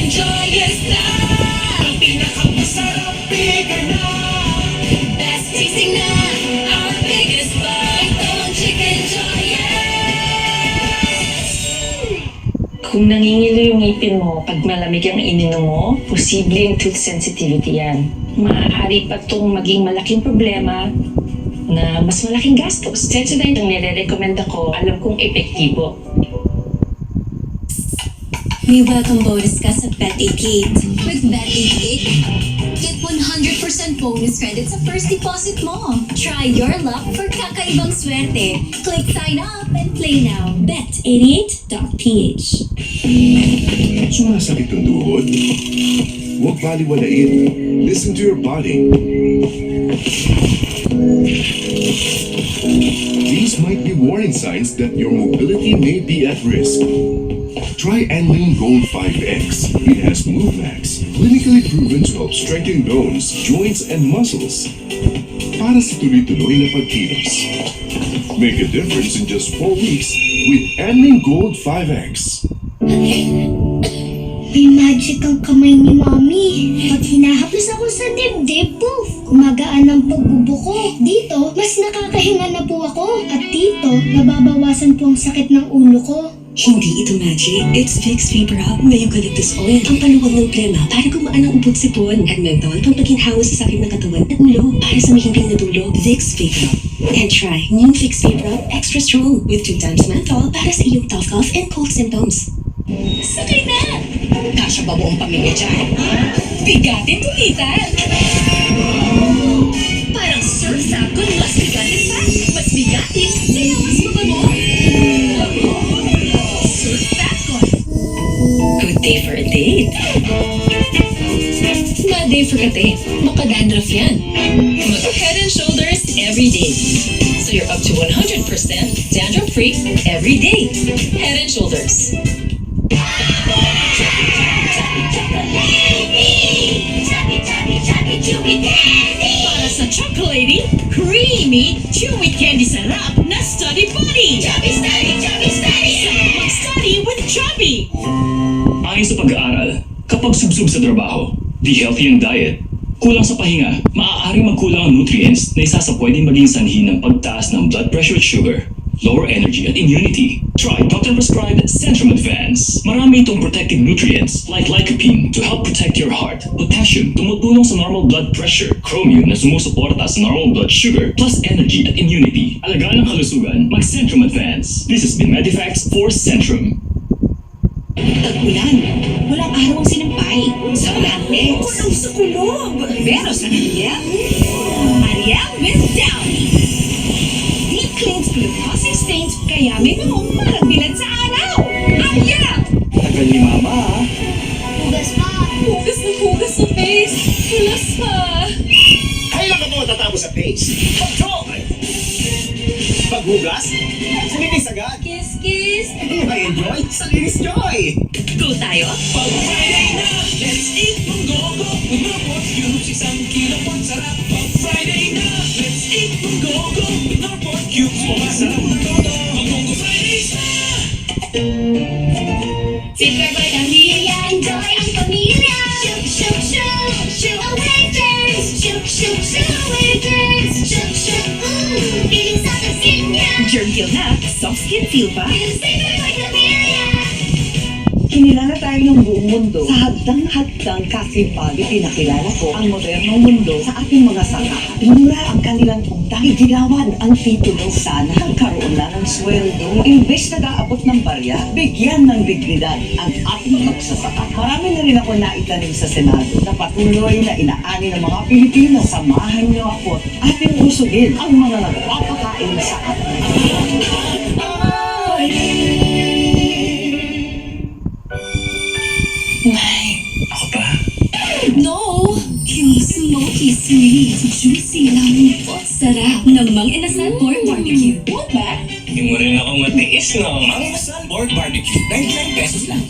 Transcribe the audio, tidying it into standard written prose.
chicken joyous na. Ang pinakamasarap, bigger na. Best tasting na, our biggest bite. Ito ang chicken joyous. Kung nangingilo yung ngipin mo pag malamig ang ininom mo, posibleng tooth sensitivity yan. Maaari pa itong maging malaking problema na mas malaking gastos. Sensodyne ang nire-recommend ako, alam kong epektibo. May welcome bonus ka sa Bet88. With Bet88, get 100% bonus credit sa first deposit mo. Try your luck for kakaibang swerte. Click sign up and play now. Bet88.ph. Sumasakit ang tuhod? Huwag baliwalain. Listen to your body. These might be warning signs that your mobility may be at risk. Try Anlene Gold 5X. It has MoveMax, clinically proven to help strengthen bones, joints, and muscles. Para sa tuloy-tuloy na pagkilos. Make a difference in just 4 weeks with Anlene Gold 5X. May magic ang kamay ni Mami. Pag hinahaplos ako sa dibdib, poof! Gumagaan ang pagbubuko. Dito, mas nakakahinga na po ako. At dito, nababawasan po ang sakit ng ulo ko. Hindi ito magic. It's Vicks Vapor Hub may eucalyptus oil. Ang paluwag ng plema para gumaan ang ubod sipon. At menthol pang paghinhawa sa sakit ng katawan at ulo para sa mahimbing na dulo. Vicks Vapor Hub. And try new Vicks Vapor Hub Extra Strong with 2 times menthol para sa iyong tough cough and cold symptoms. Sakay na! Kasya ba buong pamilya dyan? Bigatin tulitan! Parang surf kun mas bigatin pa. Mas bigatin, kaya mas mabago. Surf Kun. Good day for a date. Bad day for kate. Makadandruff yan. Mag-Head and Shoulders every day. So you're up to 100% dandruff-free every day. Head and Shoulders. Para sa chocolatey, creamy, chewy candy sarap na Study Buddy! Chubby Study! Chubby Study! Mag-study with Chubby! Ayon sa pag-aaral, kapag subsub sa trabaho, di healthy ang diet, kulang sa pahinga, maaaring magkulang ang nutrients na isa sa pwedeng maging sanhi ng pagtaas ng blood pressure at sugar, lower energy at immunity. Try doctor-prescribed Centrum Advance. Marami itong protective nutrients like lycopene to help protect your heart, potassium, tumutulong sa normal blood pressure, chromium na sumusuporta sa normal blood sugar, plus energy at immunity. Alagaan ng kalusugan, mag-Centrum Advance. This has been Medifax for Centrum. Tag-ulan. Walang araw ang sinampay. Sa Atlantex. Kulong sa kulog. Pero sa Ariel, Ariel with Downy. Deep cleans glucosing stains kaya may buhok parang bilad sa araw. Ariel! Tagal ni Mama ah. Hugas pa. Hugas na hugas sa face. Kulas pa. Kailan ka mo matatapos sa face? Pag-joy! Paghugas? Salinis agad! Kiss, kiss. Hindi ba enjoy? Salinis joy! Go tayo? Pag Friday na, let's eat munggogo. With no pork cubes, 1 kilo pork sarap. Pag Friday na, let's eat munggogo. With no pork cubes, masarap na todo. Munggogo Fridays na! Secret by Pamilya, enjoy ang pamilya. Shoot, shoot, shoot, shoot away germs. Shoot, shoot, shoot away germs. Shoot, shoot, feeling sa kasinya. Germ kill na, soft skin feel pa. Secret by Pamilya. Kinilala tayo ng buong mundo. Sa hadang-hadang kasipag, pinakilala ko ang modernong mundo sa ating mga sanga. Mura ang kanilang punta. Igilawad ang titulo. Sana nagkaroon na ng sweldo. Imbes na daabot ng barya, bigyan ng dignidad ang ating magsasaka. Marami na rin ako naitanim sa Senado na patuloy na inaani ng mga Pilipino. Samahan niyo ako at ating usugin ang mga nagpapakain sa atin. Ako pa? No! Yung smoky, sweet, juicy lambot, sarap ng Mang Inasal Pork Barbecue. What ba? Hindi mo rin ako matiis, no? Ang Inasal Pork Barbecue, 99 pesos lang.